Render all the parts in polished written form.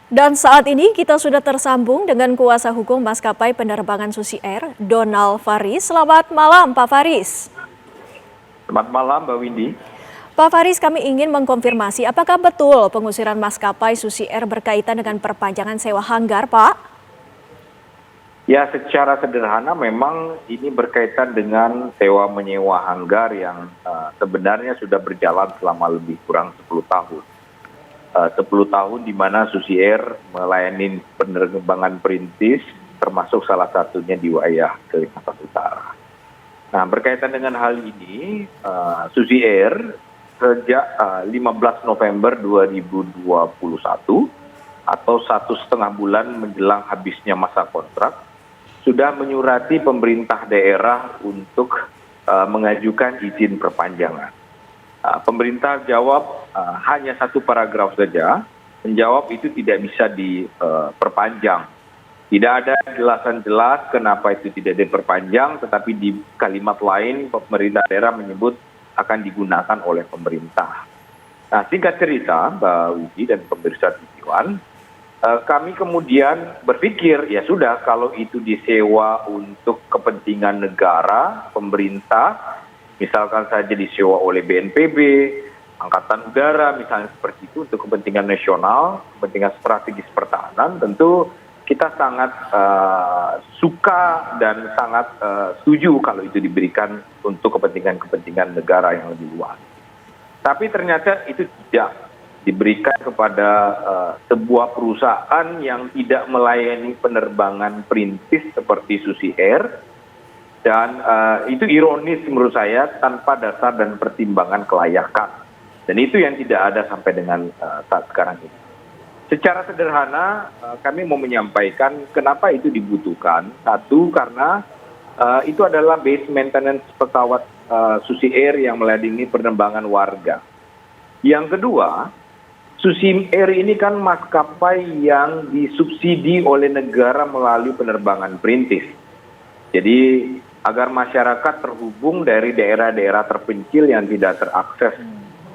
Dan saat ini kita sudah tersambung dengan kuasa hukum maskapai penerbangan Susi Air, Donald Faris. Selamat malam, Pak Faris. Selamat malam, Mbak Windy. Pak Faris, kami ingin mengkonfirmasi apakah betul pengusiran maskapai Susi Air berkaitan dengan perpanjangan sewa hanggar, Pak? Ya, secara sederhana memang ini berkaitan dengan sewa menyewa hanggar yang sebenarnya sudah berjalan selama lebih kurang 10 tahun. 10 tahun di mana Susi Air melayani penerbangan perintis, termasuk salah satunya di wilayah Kalimantan Utara. Nah, berkaitan dengan hal ini, Susi Air sejak 15 November 2021 atau 1,5 bulan menjelang habisnya masa kontrak, sudah menyurati pemerintah daerah untuk mengajukan izin perpanjangan. Pemerintah jawab hanya satu paragraf saja, menjawab itu tidak bisa diperpanjang. Tidak ada jelasan jelas kenapa itu tidak diperpanjang, tetapi di kalimat lain pemerintah daerah menyebut akan digunakan oleh pemerintah. Nah, singkat cerita, Mbak Widi dan pemirsa TV1, kami kemudian berpikir, ya sudah, kalau itu disewa untuk kepentingan negara, pemerintah, misalkan saja disewa oleh BNPB, Angkatan Udara, misalnya seperti itu, untuk kepentingan nasional, kepentingan strategis pertahanan, tentu kita sangat suka dan sangat setuju kalau itu diberikan untuk kepentingan-kepentingan negara yang lebih luas. Tapi ternyata itu tidak diberikan kepada sebuah perusahaan yang tidak melayani penerbangan perintis seperti Susi Air, dan itu ironis menurut saya, tanpa dasar dan pertimbangan kelayakan. Dan itu yang tidak ada sampai dengan saat sekarang ini. Secara sederhana kami mau menyampaikan kenapa itu dibutuhkan. Satu, karena itu adalah base maintenance pesawat Susi Air yang melayani penerbangan warga. Yang kedua, Susi Air ini kan maskapai yang disubsidi oleh negara melalui penerbangan perintis. Jadi agar masyarakat terhubung dari daerah-daerah terpencil yang tidak terakses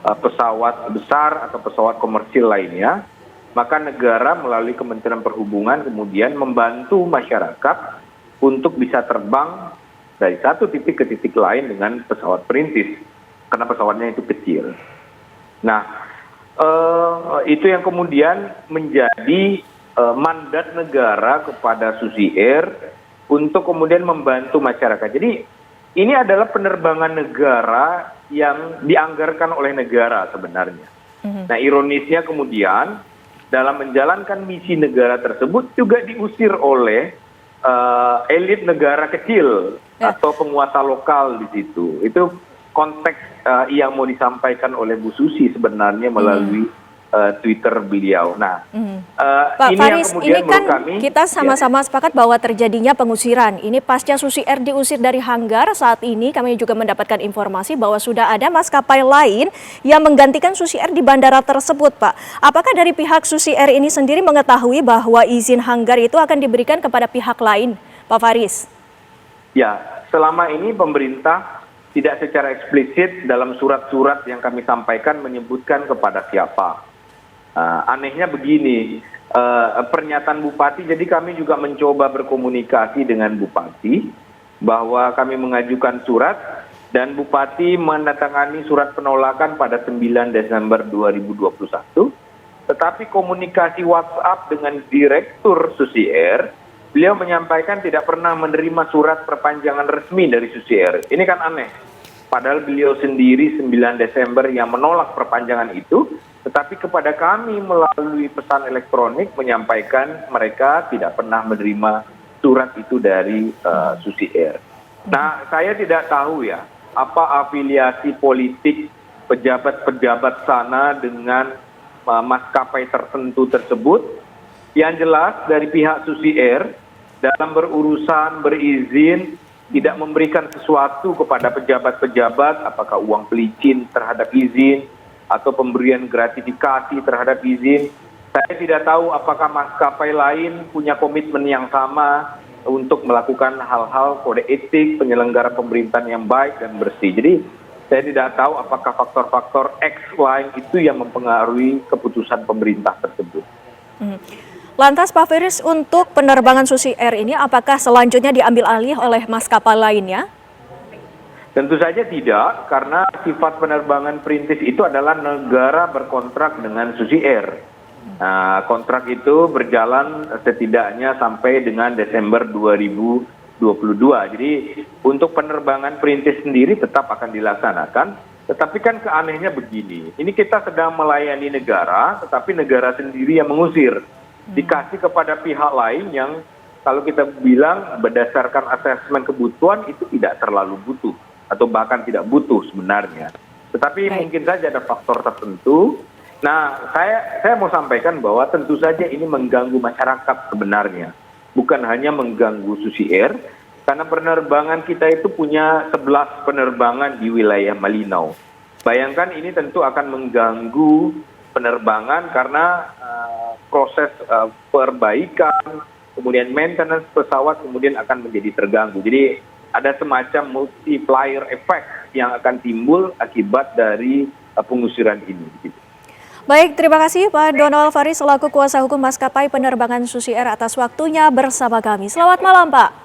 pesawat besar atau pesawat komersil lainnya, maka negara melalui Kementerian Perhubungan kemudian membantu masyarakat untuk bisa terbang dari satu titik ke titik lain dengan pesawat perintis, karena pesawatnya itu kecil. Nah, itu yang kemudian menjadi mandat negara kepada Susi Air untuk kemudian membantu masyarakat. Jadi ini adalah penerbangan negara yang dianggarkan oleh negara sebenarnya. Nah, ironisnya kemudian dalam menjalankan misi negara tersebut juga diusir oleh elit negara kecil atau penguasa lokal di situ. Itu konteks yang mau disampaikan oleh Bu Susi sebenarnya melalui Twitter beliau. Nah, Pak ini Faris, yang kemudian ini kan kami, kita sama-sama sepakat bahwa terjadinya pengusiran. Ini pasca Susi Air diusir dari hanggar, saat ini kami juga mendapatkan informasi bahwa sudah ada maskapai lain yang menggantikan Susi Air di bandara tersebut, Pak. Apakah dari pihak Susi Air ini sendiri mengetahui bahwa izin hanggar itu akan diberikan kepada pihak lain, Pak Faris? Ya, selama ini pemerintah tidak secara eksplisit dalam surat-surat yang kami sampaikan menyebutkan kepada siapa. Anehnya begini, pernyataan Bupati, jadi kami juga mencoba berkomunikasi dengan Bupati bahwa kami mengajukan surat dan Bupati menandatangani surat penolakan pada 9 Desember 2021, tetapi komunikasi WhatsApp dengan Direktur Susi Air, beliau menyampaikan tidak pernah menerima surat perpanjangan resmi dari Susi Air. Ini kan aneh, padahal beliau sendiri 9 Desember yang menolak perpanjangan itu, tetapi kepada kami melalui pesan elektronik menyampaikan mereka tidak pernah menerima surat itu dari Susi Air. Nah, saya tidak tahu ya, apa afiliasi politik pejabat-pejabat sana dengan maskapai tertentu tersebut. Yang jelas dari pihak Susi Air dalam berurusan berizin tidak memberikan sesuatu kepada pejabat-pejabat, apakah uang pelicin terhadap izin atau pemberian gratifikasi terhadap izin. Saya tidak tahu apakah maskapai lain punya komitmen yang sama untuk melakukan hal-hal kode etik penyelenggara pemerintahan yang baik dan bersih. Jadi saya tidak tahu apakah faktor-faktor X lain itu yang mempengaruhi keputusan pemerintah tersebut. Lantas Pak Firly, untuk penerbangan Susi Air ini apakah selanjutnya diambil alih oleh maskapai lainnya? Tentu saja tidak, karena sifat penerbangan perintis itu adalah negara berkontrak dengan Susi Air. Nah, kontrak itu berjalan setidaknya sampai dengan Desember 2022. Jadi untuk penerbangan perintis sendiri tetap akan dilaksanakan, tetapi kan keanehnya begini, ini kita sedang melayani negara, tetapi negara sendiri yang mengusir. Dikasih kepada pihak lain yang kalau kita bilang berdasarkan asesmen kebutuhan itu tidak terlalu butuh atau bahkan tidak butuh sebenarnya. Tetapi mungkin saja ada faktor tertentu. Nah, saya mau sampaikan bahwa tentu saja ini mengganggu masyarakat sebenarnya. Bukan hanya mengganggu Susi Air, karena penerbangan kita itu punya 11 penerbangan di wilayah Malinau. Bayangkan ini tentu akan mengganggu penerbangan karena proses perbaikan, kemudian maintenance pesawat kemudian akan menjadi terganggu. Jadi ada semacam multiplier effect yang akan timbul akibat dari pengusiran ini. Baik, terima kasih Pak Donald Faris selaku kuasa hukum maskapai penerbangan Susi Air atas waktunya bersama kami. Selamat malam Pak.